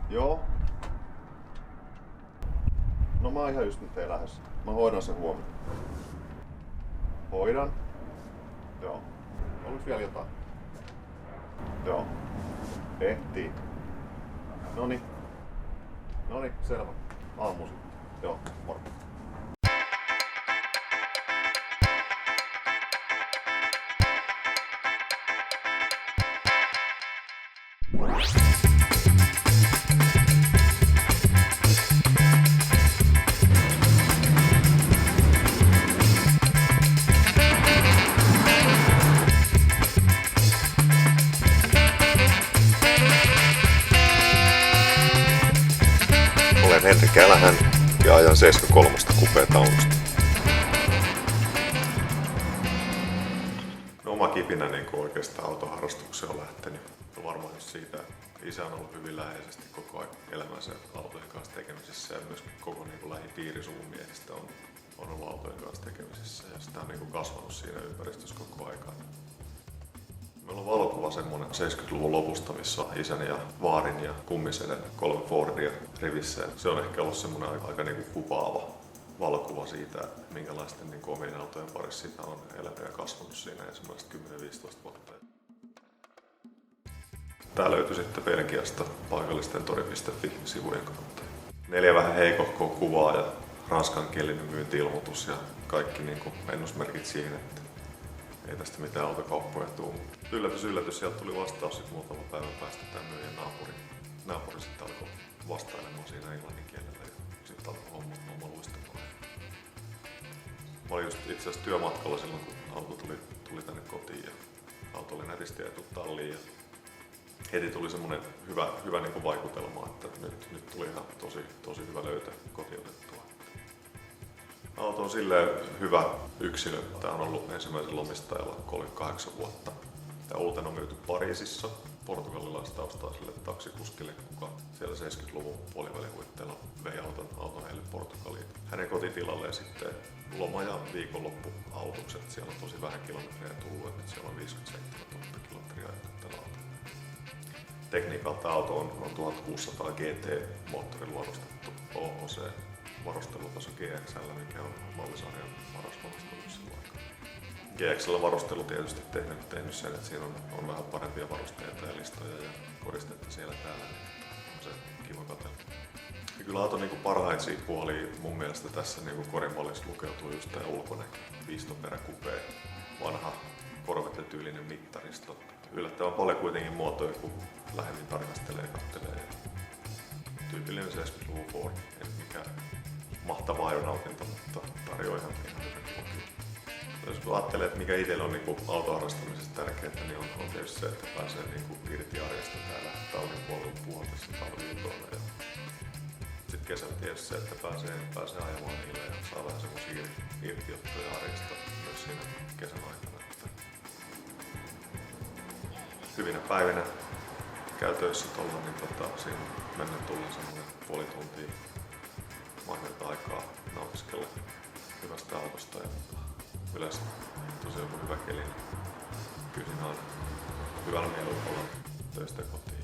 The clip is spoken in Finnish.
Joo. No mä oon ihan just nyt lähdössä. Mä hoidan sen huomenna. Hoidan. Joo. Oliko vielä jotain? Joo. Ehtii. Noni. Noni, selvä. Aamu sitten. Joo, moro. Olen Henri Kälähän ja ajan 73 kupeetaunusta. No, oma kipinä niin oikeastaan autoharrastukseen on lähtenyt. Varmaan just siitä, että isä on ollut hyvin läheisesti koko ajan elämänsä autojen kanssa tekemisissä ja myös koko lähipiiri suvunmiehistä on ollut autojen kanssa tekemisissä ja sitä on kasvanut siinä ympäristössä koko aikaa. Meillä on valokuva semmoinen 70-luvun lopusta, missä on isän ja vaarin ja kummiseden 3 Fordia rivissä. Se on ehkä ollut semmoinen aika kuvaava valokuva siitä, minkälaisten omien autojen parissa sitä on elänyt ja kasvanut siinä ensimmäiset 10-15 vuotta. Tää löytyi sitten Belgiasta paikallisten tori.fi-sivujen kautta. 4 vähän heikohkoa kuvaa ja ranskankielinen myynti-ilmoitus ja kaikki ennusmerkit siihen, että ei tästä mitään autokauppoja tuu. Yllätys, yllätys, sieltä tuli vastaus sitten muutama päivän päästä tämän myyjän naapuri sitten alkoi vastailemaan siinä englannin kielellä ja sitten alkoi hommat luistamaan. Mä olin just itse asiassa työmatkalla silloin, kun auto tuli tänne kotiin ja auto oli nätisti ajettu talliin ja heti tuli semmonen hyvä vaikutelma, että nyt tuli ihan tosi hyvä löytö kotiotettua. Auto on silleen hyvä yksilö. Tää on ollut ensimmäisellä omistajalla 38 vuotta. Tää uutena on myyty Pariisissa portugalilaistaustaiselle taksikuskille, kuka siellä 70-luvun puolivälihuitteilla vei auton heille Portugaliin. Hänen kotitilalleen sitten loma- ja viikonloppuautukset. Siellä on tosi vähän kilometrejä tullut, että siellä on 57 000 kilometriä ajettu tällä autolla. Tekniikalta auto on 1600 GT-moottorilla varustettu OHC. Varustelutaso GXL, mikä on mallisarjan paras varustelu silloin aikaa. GXL varustelu tietysti tehnyt sen, että siinä on vähän parempia varusteita ja listoja ja koristetta siellä täällä, niin on se kiva katsella. Ja kyllä auton parhaita puolia mun mielestä tässä korimallissa lukeutuu just tää ulkonäkö. 5-peräkupee, vanha Corvette-tyylinen mittaristo. Yllättävän paljon kuitenkin muotoja, kun lähemmin tarkastelee ja kattelee. Tyypillinen 70-luvun Ford, ei mikään mahtava ajonautinta, mutta tarjoaa ihan hyvän kiva. Jos ajattelee, että mikä itsellä on autoharrastamisessa tärkeää, niin on tietysti se, että pääsee irti arjesta täällä talvin puolessa talvi-iltoina. Sitten kesällä tietysti se, että pääsee ajamaan niillä ja saa vähän semmosia irtiottoja arjesta myös siinä kesän aikana. Hyvinä päivinä käy töissä tuolla, niin siinä mennään tullen semmoinen puoli tuntia mahdollista aikaa nautiskella hyvästä autosta. Ja yleensä tosiaan kun hyvä keli, niin kyllä siinä on hyvällä mielellä olla töistä kotiin.